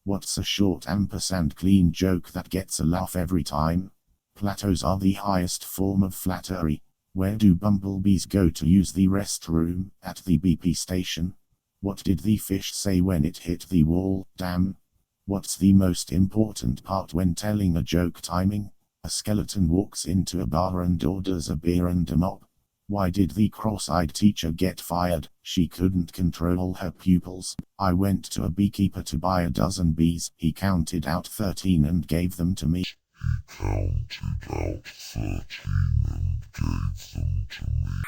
What's a short ampersand clean joke that gets a laugh every time? Plateaus are the highest form of flattery. Where do bumblebees go to use the restroom? At the BP station. What did the fish say when it hit the wall? Damn. What's the most important part when telling a joke? Timing. A skeleton walks into a bar and orders a beer and a mop. Why did the cross-eyed teacher get fired? She couldn't control her pupils. I went to a beekeeper to buy a dozen bees. He counted out 13 and gave them to me. He counted out 13 and gave them to me.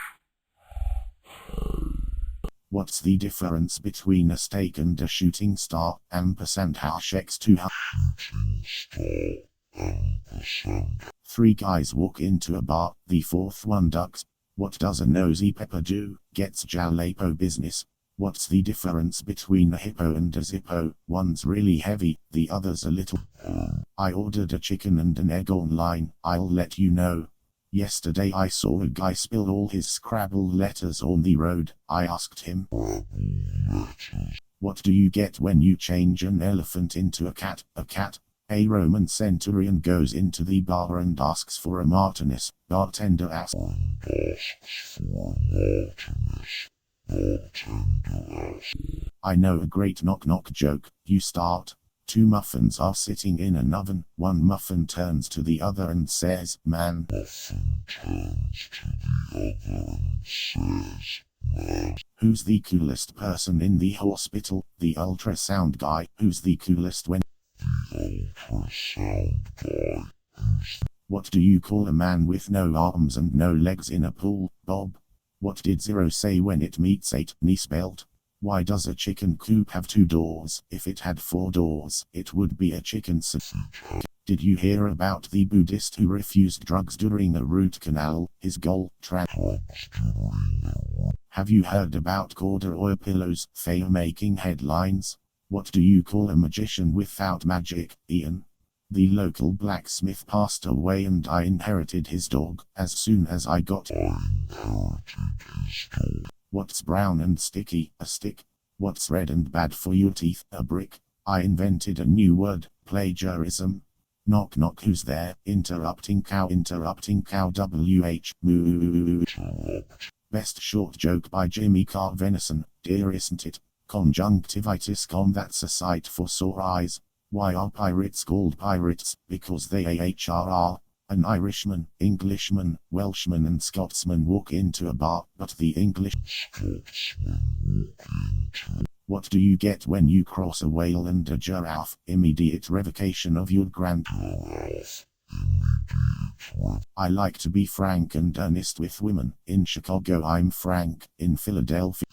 What's the difference between a steak and a shooting star? Ampersand hash x2 Shooting star, ampersand. 3 guys walk into a bar, the fourth one ducks. What does a nosy pepper do? Gets jalapeño business. What's the difference between a hippo and a zippo? One's really heavy, the other's a little. I ordered a chicken and an egg online. I'll let you know. Yesterday I saw a guy spill all his Scrabble letters on the road. I asked him, what do you get when you change an elephant into a cat? A cat? A Roman centurion goes into the bar and asks for a Martinez. Bartender asks, I know a great knock-knock joke. You start. 2 muffins are sitting in an oven. One muffin turns to the other and says, man. Muffin turns to the other and says, man. Who's the coolest person in the hospital? The ultrasound guy. Who's the coolest when? The ultrasound guy. What do you call a man with no arms and no legs in a pool? Bob. What did 0 say when it meets 8? Knee spelled. Why does a chicken coop have 2 doors? If it had 4 doors, it would be a chicken soup. Did you hear about the Buddhist who refused drugs during a root canal? His goal, Have you heard about corduroy pillows? Fail making headlines. What do you call a magician without magic? Ian. The local blacksmith passed away and I inherited his dog. As soon as I got What's brown and sticky? A stick. What's red and bad for your teeth? A brick. I invented a new word, plagiarism. Knock knock, who's there? Interrupting cow WH. Moo. Best short joke by Jimmy Carr. Venison, dear isn't it? Conjunctivitis that's a sight for sore eyes. Why are pirates called pirates? Because they are. An Irishman, Englishman, Welshman and Scotsman walk into a bar, but the English What do you get when you cross a whale and a giraffe? Immediate revocation of your grant. I like to be frank and earnest with women. In Chicago I'm frank. In Philadelphia.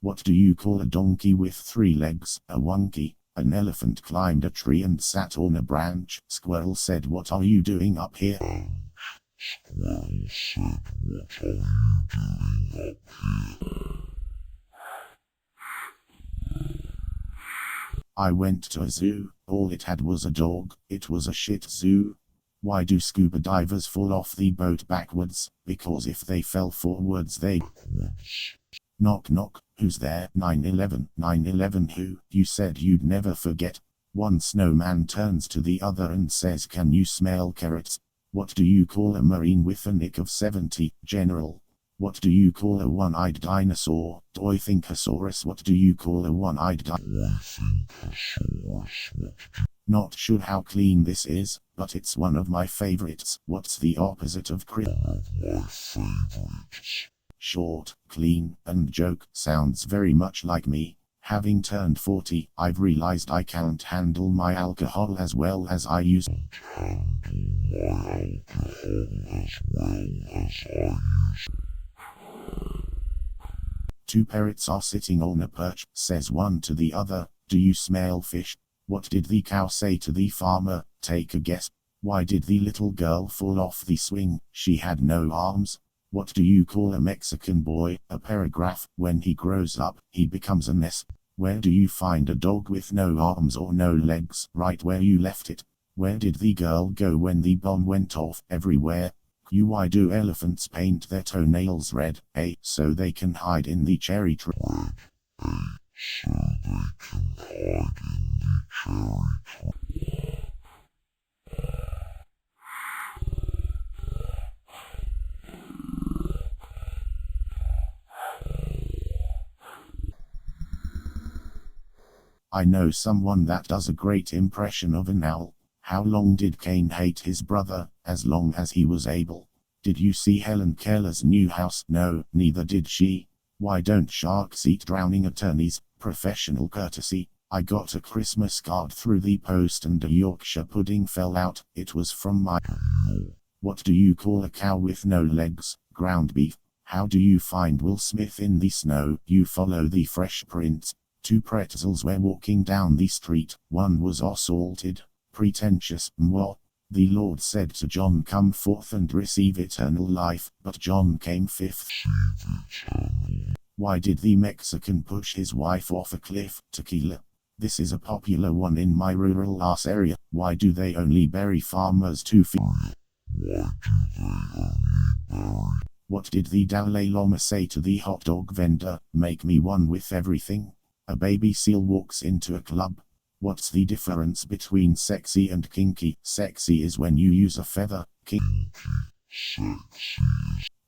What do you call a donkey with 3 legs? A wonky. An elephant climbed a tree and sat on a branch. Squirrel said, what are you doing up here? Squirrel said, what are you doing up here? I went to a zoo. All it had was a dog. It was a shit zoo. Why do scuba divers fall off the boat backwards? Because if they fell forwards they'd... Knock knock, who's there? 9/11. 9/11 who? You said you'd never forget. One snowman turns to the other and says, can you smell carrots? What do you call a marine with a nick of 70? General. What do you call a one-eyed dinosaur? Doithinkosaurus. What do you call a one-eyed Not sure how clean this is, but it's one of my favorites. What's the opposite of Short, clean, and joke. Sounds very much like me. Having turned 40, I've realized I can't handle my alcohol as well as I used to. 2 parrots are sitting on a perch. Says one to the other, do you smell fish? What did the cow say to the farmer? Take a guess. Why did the little girl fall off the swing? She had no arms. What do you call a Mexican boy? A paragraph. When he grows up, he becomes a mess. Where do you find a dog with no arms or no legs? Right where you left it. Where did the girl go when the bomb went off? Everywhere. Why do elephants paint their toenails red? So they can hide in the cherry tree. So they can hide in the I know someone that does a great impression of an owl. How long did Cain hate his brother? As long as he was able. Did you see Helen Keller's new house? No, neither did she. Why don't sharks eat drowning attorneys? Professional courtesy. I got a Christmas card through the post and a Yorkshire pudding fell out. It was from my... What do you call a cow with no legs? Ground beef. How do you find Will Smith in the snow? You follow the Fresh Prince. Two pretzels were walking down the street. One was assaulted. Pretentious. What? The Lord said to John, come forth and receive eternal life, but John came fifth. Why did the Mexican push his wife off a cliff? Tequila. This is a popular one in my rural ass area. Why do they only bury farmers 2 feet? What did the Dalai Lama say to the hot dog vendor? Make me one with everything. A baby seal walks into a club. What's the difference between sexy and kinky? Sexy is when you use a feather.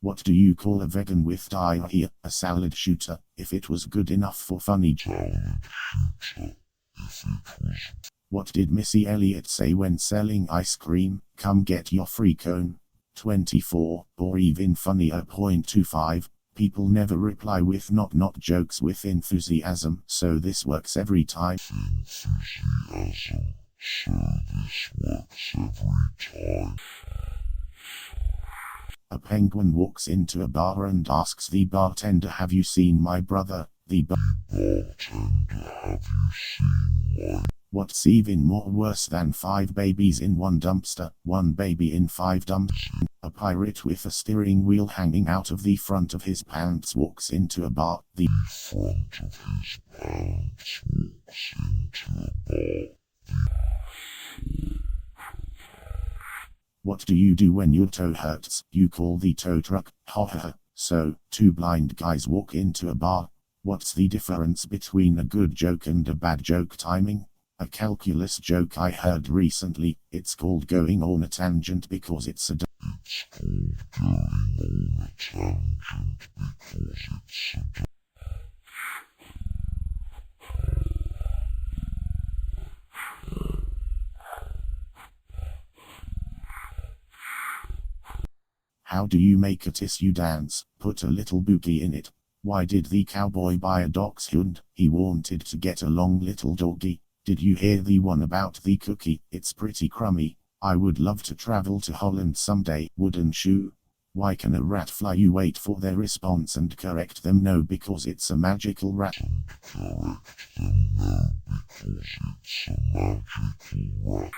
What do you call a vegan with diarrhea? A salad shooter. If it was good enough for funny. What did Missy Elliott say when selling ice cream? Come get your free cone. 24, or even funnier. 25. People never reply with not jokes with enthusiasm, so this works every time. A penguin walks into a bar and asks the bartender, have you seen my brother? The bartender, have you seen my... What's even more worse than 5 babies in one dumpster? 1 baby in 5 dumpsters. A pirate with a steering wheel hanging out of the front of his pants walks into a bar. The front of his pants walks into a bar. What do you do when your toe hurts? You call the tow truck. Ha ha ha. So, 2 blind guys walk into a bar. What's the difference between a good joke and a bad joke? Timing. A calculus joke I heard recently. It's called going on a tangent because it's a... It's called going on a tangent because it's a... How do you make a tissue dance? Put a little boogie in it. Why did the cowboy buy a dachshund? He wanted to get a long little doggy. Did you hear the one about the cookie? It's pretty crummy. I would love to travel to Holland someday, wouldn't you? Why can a rat fly? You wait for their response and correct them. No, because it's a magical rat. Correct them. No, because it's a magical rat.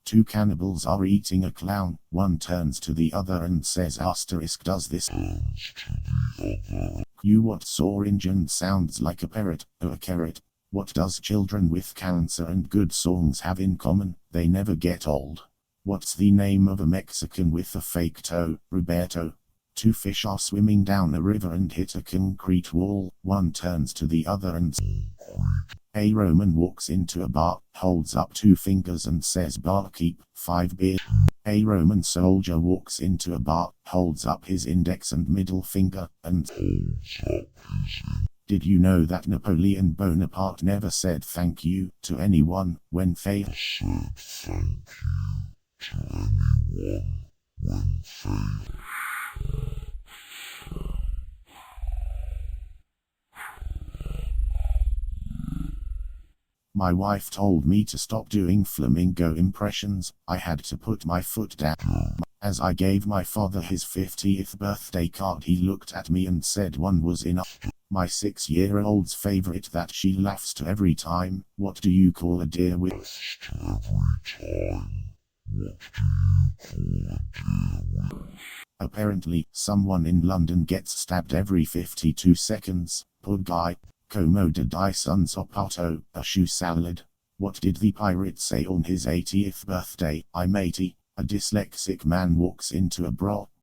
Two cannibals are eating a clown. One turns to the other and says asterisk does this. You what's orange and sounds like a parrot? Oh, a carrot. What does children with cancer and good songs have in common? They never get old. What's the name of a Mexican with a fake toe? Roberto. 2 fish are swimming down a river and hit a concrete wall. One turns to the other and... A Roman walks into a bar, holds up 2 fingers and says barkeep, 5 beer. A Roman soldier walks into a bar, holds up his index and middle finger, and holds up his... Did you know that Napoleon Bonaparte never said thank you to anyone when they said thank you to anyone when they... My wife told me to stop doing flamingo impressions. I had to put my foot down. As I gave my father his 50th birthday card, he looked at me and said 1 was enough. My 6-year-old's favorite that she laughs to every time. What do you call a deer with... Every time. What do you call a deer with... Apparently, someone in London gets stabbed every 52 seconds. Poor guy. Como de Dyson Zapato, a shoe salad. What did the pirate say on his 80th birthday? I'm 80. A dyslexic man walks into a bra.